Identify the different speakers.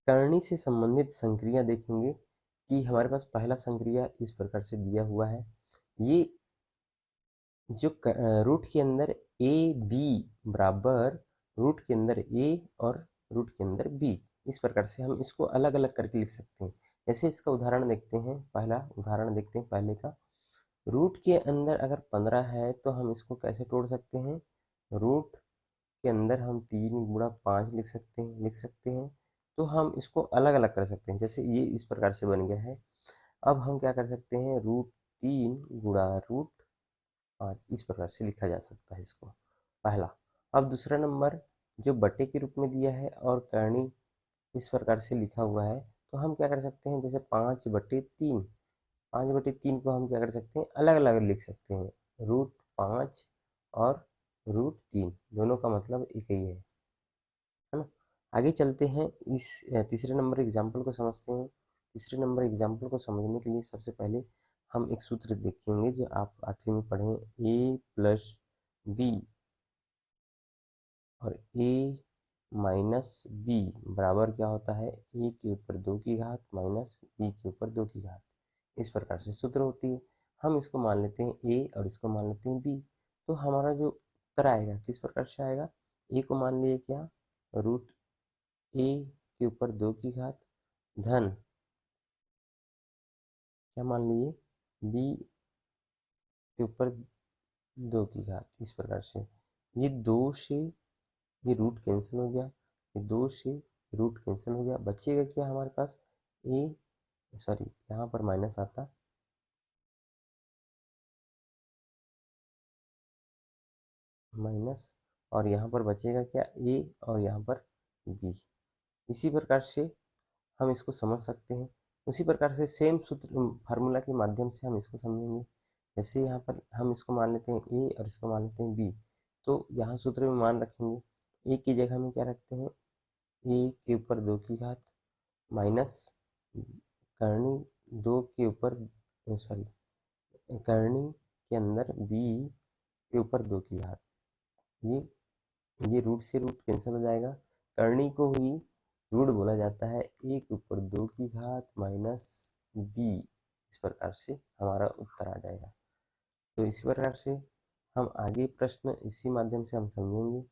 Speaker 1: करनी से संबंधित संक्रिया देखेंगे कि हमारे पास पहला संक्रिया इस प्रकार से दिया हुआ है। ये जो रूट के अंदर ए बी बराबर रूट के अंदर ए और रूट के अंदर बी, इस प्रकार से हम इसको अलग अलग करके लिख सकते हैं। जैसे इसका उदाहरण देखते हैं, पहला उदाहरण देखते हैं पहले का। रूट के अंदर अगर 15 है तो हम इसको कैसे तोड़ सकते हैं? रूट के अंदर हम 3 × 5 लिख सकते हैं। तो हम इसको अलग अलग कर सकते हैं, जैसे ये इस प्रकार से बन गया है। अब हम क्या कर सकते हैं, √3 × √5 इस प्रकार से लिखा जा सकता है इसको, पहला। अब दूसरा नंबर जो बटे के रूप में दिया है और करनी इस प्रकार से लिखा हुआ है, तो हम क्या कर सकते हैं, जैसे 5/3 को हम क्या कर सकते हैं, अलग अलग लिख सकते हैं। √5 और √3 दोनों का मतलब एक ही है ना। आगे चलते हैं, इस तीसरे नंबर एग्जाम्पल को समझते हैं। तीसरे नंबर एग्जाम्पल को समझने के लिए सबसे पहले हम एक सूत्र देखेंगे जो आप 8वीं में पढ़े, a+b और a-b बराबर क्या होता है, a के ऊपर 2 की घात माइनस b के ऊपर 2 की घात, इस प्रकार से सूत्र होती है। हम इसको मान लेते हैं a और इसको मान लेते हैं b। तो हमारा जो उत्तर आएगा किस प्रकार से आएगा, a को मान लिए क्या, √a के ऊपर 2 की घात धन क्या मान लिए, b के ऊपर 2 की घात, इस प्रकार से। ये 2 से ये रूट कैंसिल हो गया, ये 2 से रूट कैंसिल हो गया, बचेगा क्या हमारे पास, ए सॉरी यहाँ पर माइनस आता, माइनस, और यहाँ पर बचेगा क्या, ए और यहाँ पर बी। इसी प्रकार से हम इसको समझ सकते हैं। उसी प्रकार से सेम सूत्र फार्मूला के माध्यम से हम इसको समझेंगे। जैसे यहाँ पर हम इसको मान लेते हैं ए और इसको मान लेते हैं बी, तो यहाँ सूत्र में मान रखेंगे, ए की जगह में क्या रखते हैं, ए के ऊपर 2 की घात माइनस करनी 2 के ऊपर सॉरी करनी के अंदर बी के ऊपर 2 की घात। ये रूट से रूट कैंसिल हो जाएगा, करनी को ही रूट बोला जाता है, ए के ऊपर 2 की घात माइनस बी, इस प्रकार से हमारा उत्तर आ जाएगा। तो इसी प्रकार से हम आगे प्रश्न इसी माध्यम से हम समझेंगे।